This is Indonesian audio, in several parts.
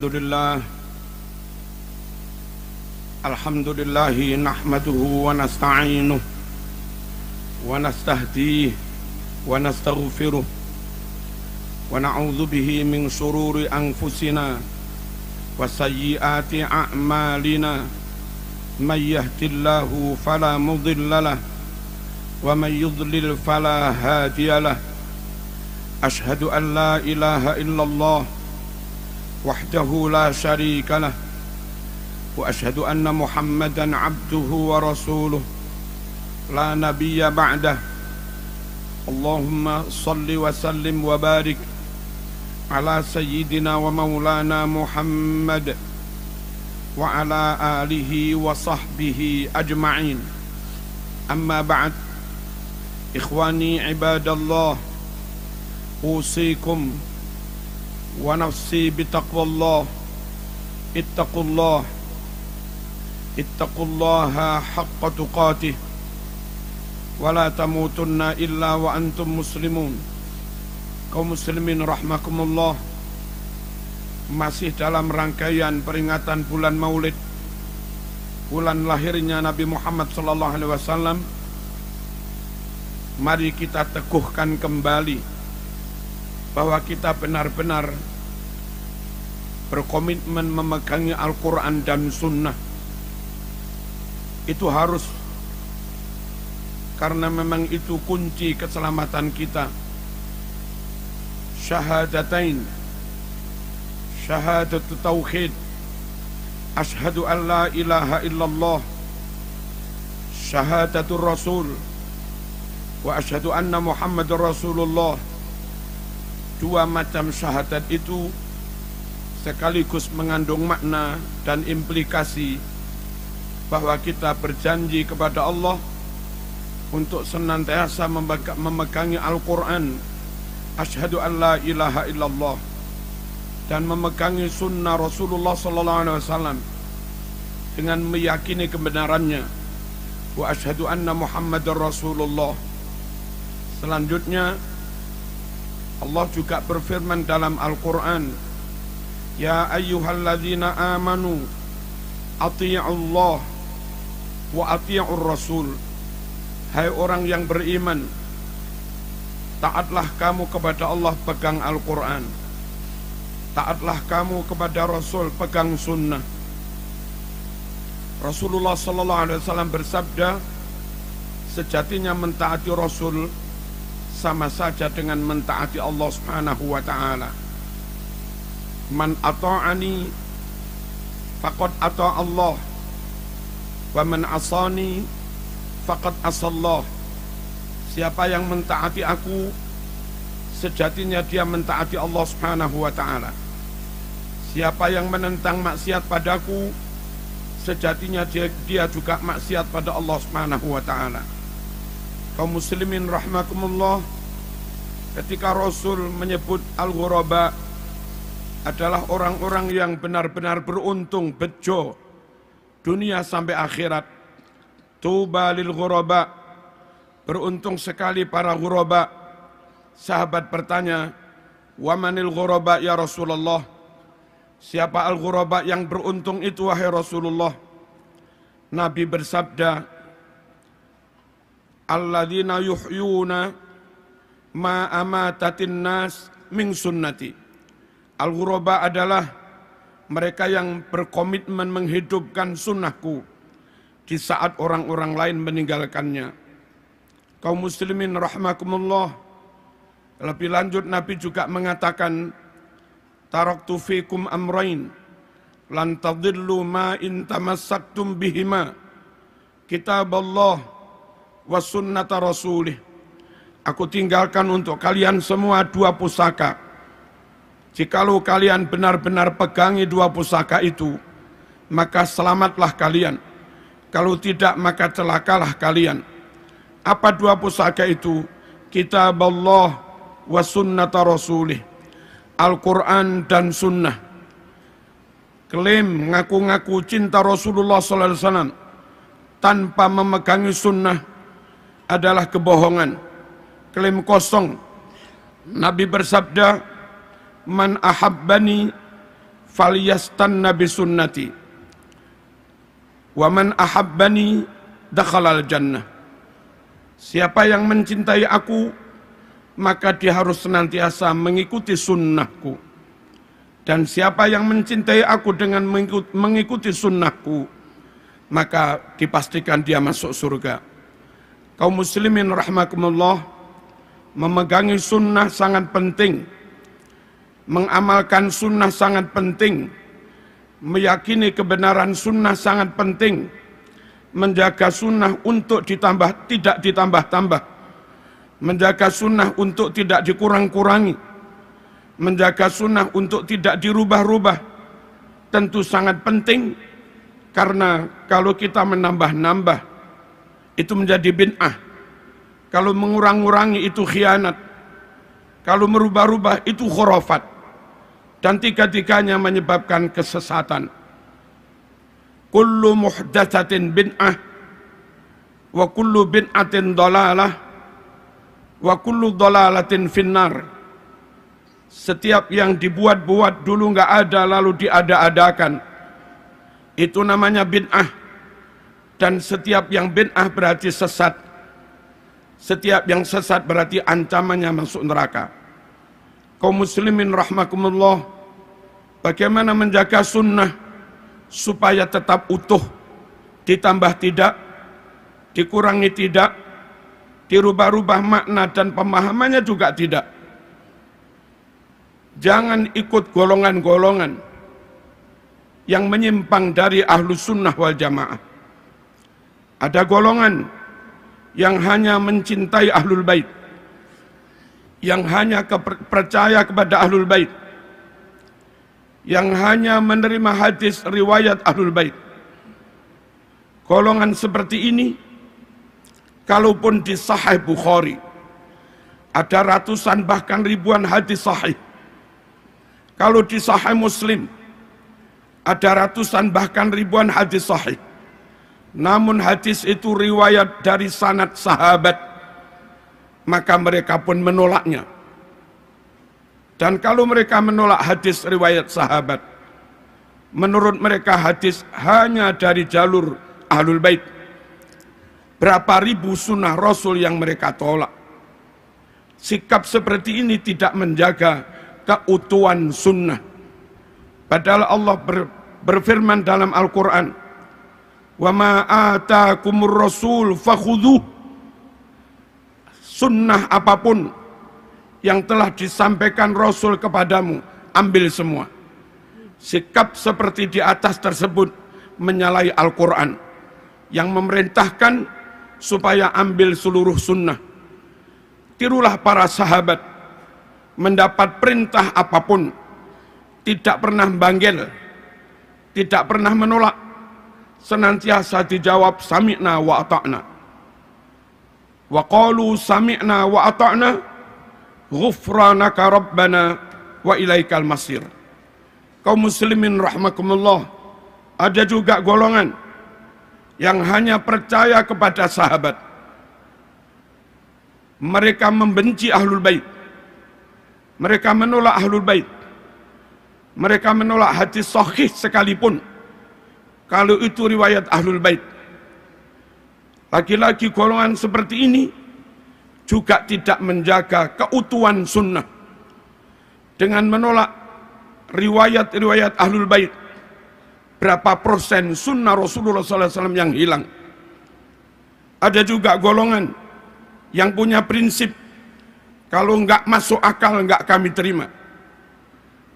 Alhamdulillah nahmaduhu wa nasta'inuh wa nastahdihi wa nastaghfiruh wa na'udzu bihi min shururi anfusina wa sayyiati a'malina may yahdihillahu fala mudilla lahu wa may yudlil fala hadiya lahu ashhadu an la ilaha illallah wahdahu la syarika lah wa ashhadu anna Muhammadan abduhu wa rasuluh la nabiyya ba'dah. Allahumma salli wa sallim wa barik ala sayyidina wa maulana Muhammad wa ala alihi wa sahbihi ajma'in. Amma ba'd, ikhwani ibadallah, usikum wa nafsi bitaqwallah. Ittaqullaha haqqa tuqatih wa la tamutunna illa wa antum muslimun. Kaum muslimin rahmakumullah, masih dalam rangkaian peringatan bulan Maulid, bulan lahirnya Nabi Muhammad sallallahu alaihi wasallam. Mari kita teguhkan kembali bahwa kita benar-benar berkomitmen memegangi Al-Quran dan Sunnah. Itu harus, karena memang itu kunci keselamatan kita. Syahadatain, syahadatu tauhid, asyhadu an la ilaha illallah, syahadatul rasul, wa asyhadu anna Muhammadur Rasulullah. Dua macam syahadat itu sekaligus mengandung makna dan implikasi bahwa kita berjanji kepada Allah untuk senantiasa memegangi Al-Quran, asyhadu an la ilaha illallah, dan memegangi sunnah Rasulullah sallallahu alaihi wasallam dengan meyakini kebenarannya, wa asyhadu anna Muhammadar Rasulullah. Selanjutnya Allah juga berfirman dalam Al-Quran, ya ayyuhalladzina amanu ati'ullah wa ati'ur rasul. Hai orang yang beriman, taatlah kamu kepada Allah, pegang Al-Quran. Taatlah kamu kepada Rasul, pegang sunnah. Rasulullah sallallahu alaihi wasallam bersabda, sejatinya mentaati Rasul sama saja dengan mentaati Allah Subhanahu wa ta'ala. Man ata'ani faqad ata' Allah wa man asani faqad asallah. Siapa yang mentaati aku, sejatinya dia mentaati Allah Subhanahu wa ta'ala. Siapa yang menentang maksiat padaku, sejatinya dia juga maksiat pada Allah Subhanahu wa ta'ala. Kaum muslimin rahmakumullah, ketika Rasul menyebut al-ghuraba adalah orang-orang yang benar-benar beruntung, bejo dunia sampai akhirat. Tuba lil ghuraba, beruntung sekali para ghuraba. Sahabat bertanya, wa manil ghuraba ya Rasulullah? Siapa al-ghuraba yang beruntung itu wahai Rasulullah? Nabi bersabda, alladzina yuhyuna ma amatatin nas min sunnati. Al-ghuraba adalah mereka yang berkomitmen menghidupkan sunnahku di saat orang-orang lain meninggalkannya. Kaum muslimin rahmakumullah, lebih lanjut Nabi juga mengatakan, taraktu fikum amrain lan tadillu ma in tamassaktum bihima, kitaballah wa sunnata rasulih. Aku tinggalkan untuk kalian semua dua pusaka. Jikalau kalian benar-benar pegangi dua pusaka itu, maka selamatlah kalian. Kalau tidak, maka celakalah kalian. Apa dua pusaka itu? Kitab Allah wa sunnata rasulih. Al-Quran dan sunnah. Klaim ngaku-ngaku cinta Rasulullah sallallahu alaihi wasallam tanpa memegangi sunnah adalah kebohongan, klaim kosong. Nabi bersabda, man ahabbani falyastanna bisunnati wa man ahabbani dakhalal jannah. Siapa yang mencintai aku, maka dia harus senantiasa mengikuti sunnahku. Dan siapa yang mencintai aku dengan mengikuti sunnahku, maka dipastikan dia masuk surga. Kaum muslimin rahimakumullah, memegangi sunnah sangat penting, mengamalkan sunnah sangat penting, meyakini kebenaran sunnah sangat penting, menjaga sunnah untuk ditambah, tidak ditambah-tambah, menjaga sunnah untuk tidak dikurang-kurangi, menjaga sunnah untuk tidak dirubah-rubah, tentu sangat penting, karena kalau kita menambah-nambah, itu menjadi bid'ah. Kalau mengurang-urangi itu khianat. Kalau merubah-rubah itu khurafat. Dan tiga-tiganya menyebabkan kesesatan. Kullu muhdatsatin bid'ah wa kullu bid'atin dhalalah wa kullu dhalalatin finnar. Setiap yang dibuat-buat dulu enggak ada lalu diada-adakan, itu namanya bid'ah. Dan setiap yang bid'ah berarti sesat. Setiap yang sesat berarti ancamannya masuk neraka. Kaum muslimin rahmakumullah, bagaimana menjaga sunnah supaya tetap utuh, ditambah tidak, dikurangi tidak, dirubah-rubah makna dan pemahamannya juga tidak. Jangan ikut golongan-golongan yang menyimpang dari ahlus sunnah wal jamaah. Ada golongan yang hanya mencintai ahlul bait, yang hanya percaya kepada ahlul bait, yang hanya menerima hadis riwayat ahlul bait. Golongan seperti ini, kalaupun di Sahih Bukhari, ada ratusan bahkan ribuan hadis sahih. Kalau di Sahih Muslim, ada ratusan bahkan ribuan hadis sahih. Namun hadis itu riwayat dari sanad sahabat, maka mereka pun menolaknya. Dan kalau mereka menolak hadis riwayat sahabat, menurut mereka hadis hanya dari jalur ahlul bait. Berapa ribu sunnah Rasul yang mereka tolak. Sikap seperti ini tidak menjaga keutuhan sunnah. Padahal Allah berfirman dalam Al-Quran, wa ma atakumur rasul fakhudhuh. Sunnah apapun yang telah disampaikan Rasul kepadamu, ambil semua. Sikap seperti di atas tersebut menyalahi Al-Quran yang memerintahkan supaya ambil seluruh sunnah. Tirulah para sahabat, mendapat perintah apapun tidak pernah banggel, tidak pernah menolak, senantiasa dijawab sami'na wa ata'na. Wa qalu sami'na wa ata'na ghufranaka rabbana wa ilaikal masir. Kaum muslimin rahmakumullah, ada juga golongan yang hanya percaya kepada sahabat. Mereka membenci ahlul bait, mereka menolak ahlul bait, mereka menolak hadis sahih sekalipun kalau itu riwayat ahlul bait. Lagi-lagi golongan seperti ini juga tidak menjaga keutuhan sunnah dengan menolak riwayat-riwayat ahlul bait. Berapa persen sunnah Rasulullah SAW yang hilang? Ada juga golongan yang punya prinsip, kalau enggak masuk akal enggak kami terima.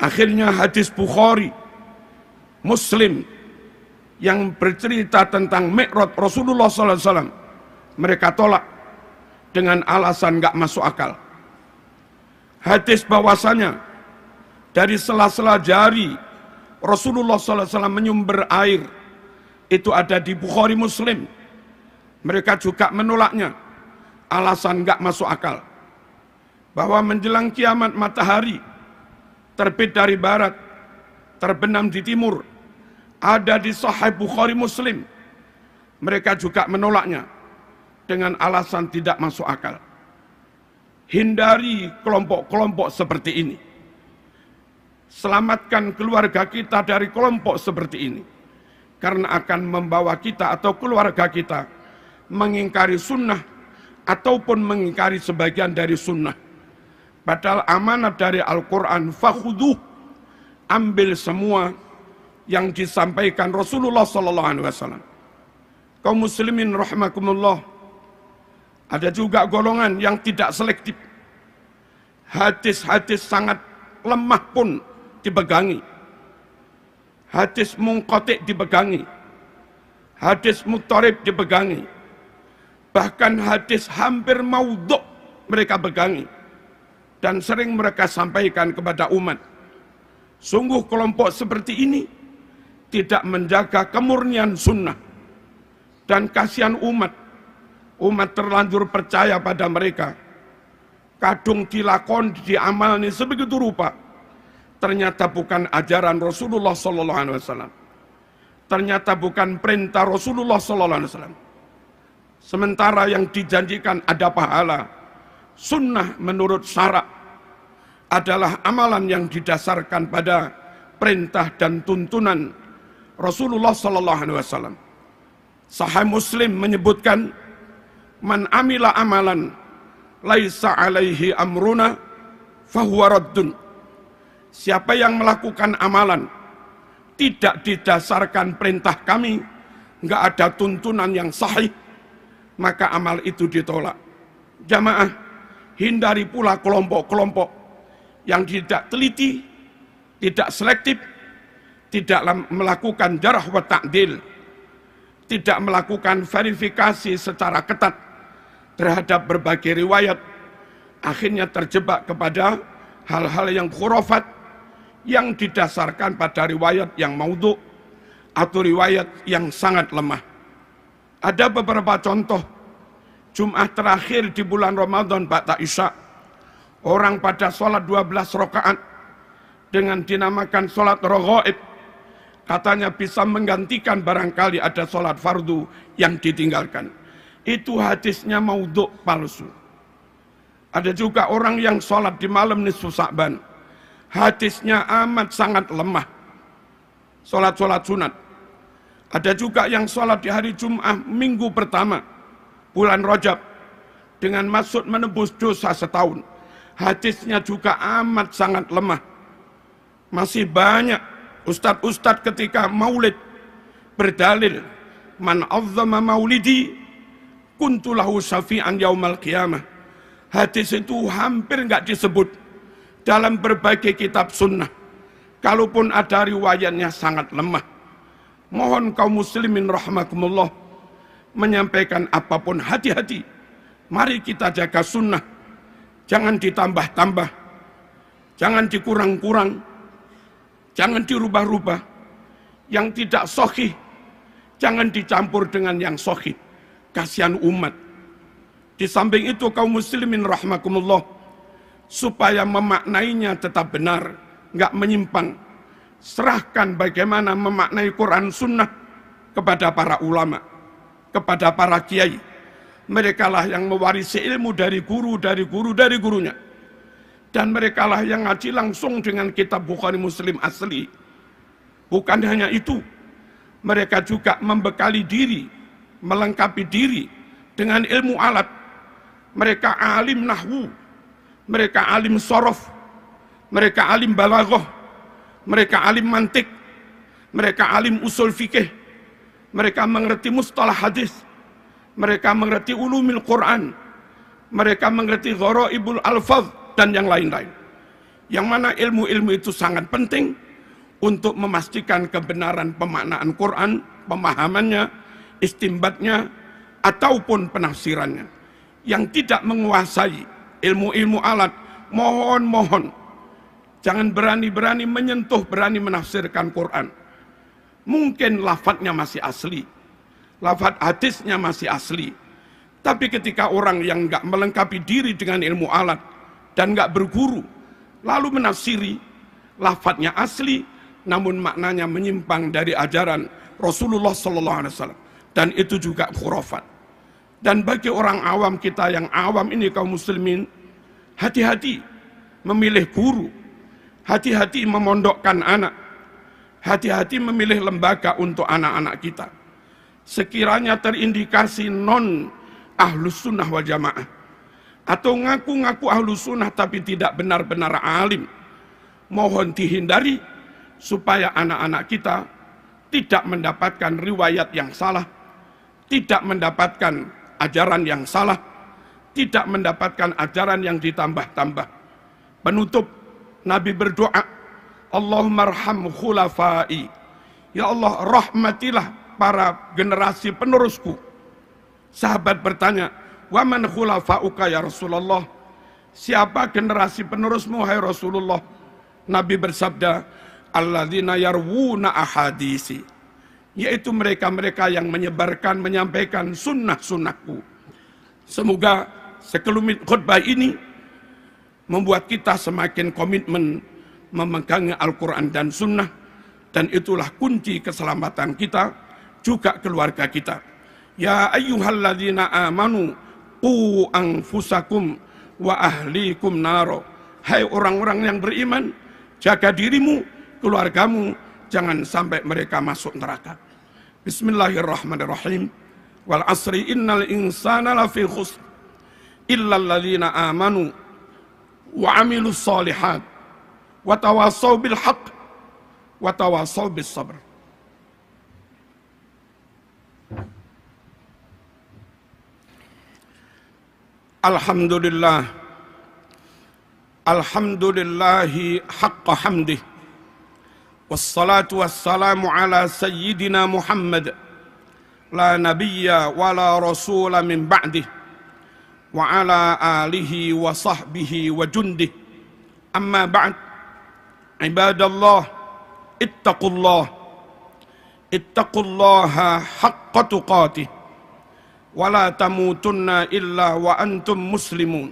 Akhirnya hadis Bukhari, Muslim yang bercerita tentang Mi'raj Rasulullah SAW, mereka tolak dengan alasan enggak masuk akal. Hadis bahwasanya dari sela-sela jari Rasulullah SAW menyumber air, itu ada di Bukhari Muslim. Mereka juga menolaknya, alasan enggak masuk akal. Bahwa menjelang kiamat matahari terbit dari barat, terbenam di timur, ada di Sahih Bukhari Muslim. Mereka juga menolaknya dengan alasan tidak masuk akal. Hindari kelompok-kelompok seperti ini. Selamatkan keluarga kita dari kelompok seperti ini, karena akan membawa kita atau keluarga kita mengingkari sunnah ataupun mengingkari sebagian dari sunnah. Padahal amanat dari Al-Quran, fakhuduh, ambil semua yang disampaikan Rasulullah SAW. Kaum muslimin rahimakumullah, ada juga golongan yang tidak selektif. Hadis-hadis sangat lemah pun dipegangi. Hadis munqati' dipegangi. Hadis muttarib dipegangi. Bahkan hadis hampir maudhu' mereka pegangi. Dan sering mereka sampaikan kepada umat. Sungguh kelompok seperti ini tidak menjaga kemurnian sunnah. Dan kasihan umat. Umat terlanjur percaya pada mereka. Kadung dilakon, diamalni sebegitu rupa. Ternyata bukan ajaran Rasulullah SAW. Ternyata bukan perintah Rasulullah SAW. Sementara yang dijanjikan ada pahala, sunnah menurut syarak adalah amalan yang didasarkan pada perintah dan tuntunan Rasulullah SAW. Sahih Muslim menyebutkan, man amila amalan laisa alaihi amruna fahuwa raddun. Siapa yang melakukan amalan tidak didasarkan perintah kami, enggak ada tuntunan yang sahih, maka amal itu ditolak. Jamaah, hindari pula kelompok-kelompok yang tidak teliti, tidak selektif, tidak melakukan jarh wa ta'dil, tidak melakukan verifikasi secara ketat terhadap berbagai riwayat, akhirnya terjebak kepada hal-hal yang khurafat yang didasarkan pada riwayat yang maudhu' atau riwayat yang sangat lemah. Ada beberapa contoh. Jumat terakhir di bulan Ramadan ba'da Isya, orang pada sholat 12 rakaat dengan dinamakan sholat raghaib, katanya bisa menggantikan barangkali ada sholat fardu yang ditinggalkan. Itu hadisnya maudhu', palsu. Ada juga orang yang sholat di malam nisfu Sa'ban, hadisnya amat sangat lemah. Sholat-sholat sunat. Ada juga yang sholat di hari Jum'ah minggu pertama bulan Rajab dengan maksud menebus dosa setahun. Hadisnya juga amat sangat lemah. Masih banyak ustadz-ustadz ketika maulid berdalil, man azzama maulidi kuntu lahu syafi'an yaumal qiyamah. Hadis itu hampir enggak disebut dalam berbagai kitab sunnah. Kalaupun ada riwayatnya sangat lemah. Mohon kaum muslimin rahimakumullah menyampaikan apapun, hati-hati. Mari kita jaga sunnah. Jangan ditambah-tambah. Jangan dikurang-kurang. Jangan dirubah-rubah. Yang tidak sahih, jangan dicampur dengan yang sahih. Kasihan umat. Di samping itu kaum muslimin rahimakumullah, supaya memaknainya tetap benar, enggak menyimpang, serahkan bagaimana memaknai Quran Sunnah kepada para ulama, kepada para kiai. Mereka lah yang mewarisi ilmu dari guru, dari gurunya. Dan mereka lah yang ngaji langsung dengan kitab Bukhari Muslim asli. Bukan hanya itu, mereka juga membekali diri, melengkapi diri dengan ilmu alat. Mereka alim nahwu, mereka alim sorof, mereka alim balaghah, mereka alim mantik, mereka alim usul fikih, mereka mengerti mustalah hadis, mereka mengerti ulumil Quran, mereka mengerti gharaibul alfaz dan yang lain-lain. Yang mana ilmu-ilmu itu sangat penting untuk memastikan kebenaran pemaknaan Quran, pemahamannya, istimbatnya, ataupun penafsirannya. Yang tidak menguasai ilmu-ilmu alat, mohon jangan berani-berani menyentuh, berani menafsirkan Quran. Mungkin lafadznya masih asli, lafadz hadisnya masih asli, tapi ketika orang yang enggak melengkapi diri dengan ilmu alat dan enggak berguru, lalu menafsiri, lafadznya asli namun maknanya menyimpang dari ajaran Rasulullah SAW, dan itu juga khurafat. Dan bagi orang awam kita yang awam ini kaum muslimin, hati-hati memilih guru, Hati-hati memondokkan anak. Hati-hati memilih lembaga untuk anak-anak kita. Sekiranya terindikasi non ahlus sunnah wal jamaah, atau ngaku-ngaku ahlus sunnah tapi tidak benar-benar alim, mohon dihindari supaya anak-anak kita tidak mendapatkan riwayat yang salah, tidak mendapatkan ajaran yang salah, tidak mendapatkan ajaran yang ditambah-tambah. Penutup, Nabi berdoa, Allahumma arham khulafai. Ya Allah, rahmatilah para generasi penerusku. Sahabat bertanya, wa man khulafauka ya Rasulullah? Siapa generasi penerusmu hai Rasulullah? Nabi bersabda, alladzina yarwuna ahadisi, yaitu mereka-mereka yang menyebarkan, menyampaikan sunnah-sunnahku. Semoga sekelumit khutbah ini membuat kita semakin komitmen memegangi Al-Quran dan Sunnah, dan itulah kunci keselamatan kita, juga keluarga kita. Ya ayyuhalladzina amanu qu anfusakum wa ahlikum naro. Hai orang-orang yang beriman, jaga dirimu, keluargamu, jangan sampai mereka masuk neraka. Bismillahirrahmanirrahim. Wal asri innal insana lafi khusr illal ladzina amanu wa amilus solihat wa tawasaw bil haqq wa tawasaw bis sabr. Alhamdulillah, alhamdulillahi haqqa hamdih, wassalatu wassalamu ala sayyidina Muhammad, la nabiyya wa la rasula min ba'dih, wa ala alihi wa sahbihi wa jundih. Amma ba'd, ibadallah, ittaqullaha haqqa tuqatih, wa la tamutunna illa wa antum muslimun.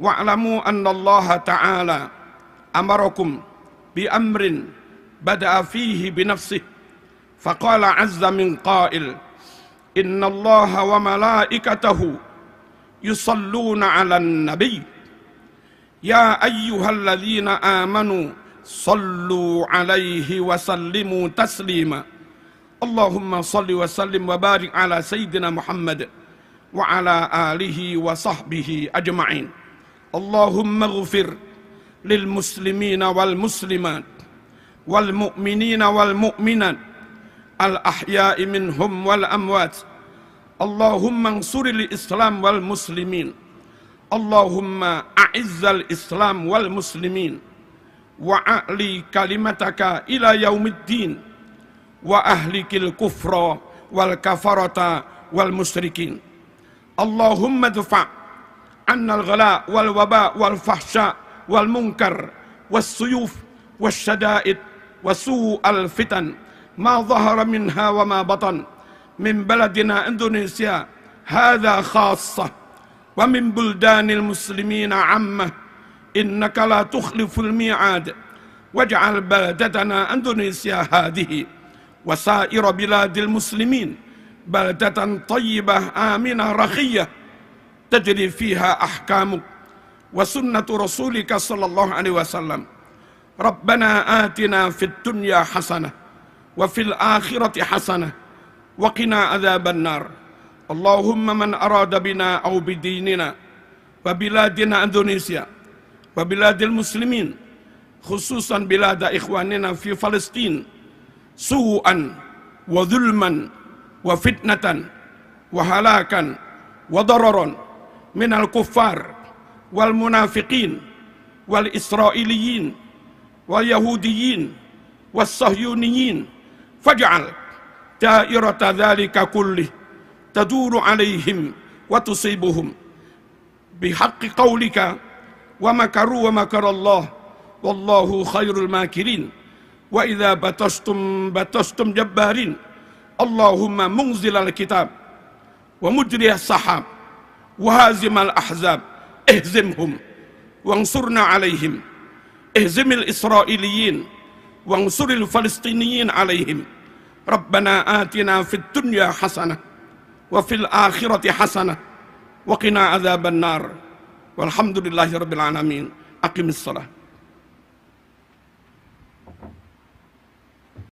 Wa'lamu anna Allah ta'ala amarakum bi amrin bada'a fihi bi nafsih, faqala azza min qail, inna Allah wa malaikatahu yusalluna 'alan nabiy ya ayyuhalladzina amanu sallu 'alaihi wa sallimu taslima. Allahumma salli wa sallim wa barik ala sayyidina Muhammad wa ala alihi wa sahbihi ajma'in. Allahumma ighfir lil muslimina wal muslimat wal mu'minina wal mu'minat al ahya'i minhum wal amwat. Allahumma ansuril islam wal muslimin. Allahumma a'izzal islam wal muslimin wa a'li kalimataka ila yaumiddin wa ahlikil kufra wal kafarata wal musyrikin. Allahumma dfa' anna al-ghala wal waba wal fahsya wal munkar was suyuf was syada'id wasu al fitan ma zahara minha wa ma batan min baladina Indonesia hadha khassah wa min buldanil muslimina ammah, innaka la tukhliful mi'ad waj'al baldatana Indonesia hadhihi wa sa'ira biladil muslimin baldatan tayyibah aminah rakhiyah tajri fiha ahkamuk wa sunnatu rasulika sallallahu alaihi wasallam. Rabbana atina fid dunya hasanah wa fil akhirati hasanah wa qina adzaban nar. Allahumma man arada bina aw bidinina wa biladina Indonesia wa biladil muslimin, khususan bilada ikhwanina fi Palestin, su'an wa zulman wa fitnatan wa halakan wa dararan minal kuffar wal munafiqin wal israiliyin wal yahudiyin was sahyuniyin, faj'al da'irata dhalika kullih taduru alaihim wa tusibuhum bihaqqi qawlika wa makaru wa makarallah wallahu khairul makirin. Wa idza batastum jabbarin. Allahumma munzilal kitab wa mujriyas sahab wa hazimal ahzab ihzimhum wansurna alaihim, ihzimil israiliyin wansuril falistiniyin alaihim. Rabbana atina fid dunya hasanah wa fil akhirati hasanah wa qina adzaban nar. Walhamdulillahi rabbil alamin. Aqimis salah.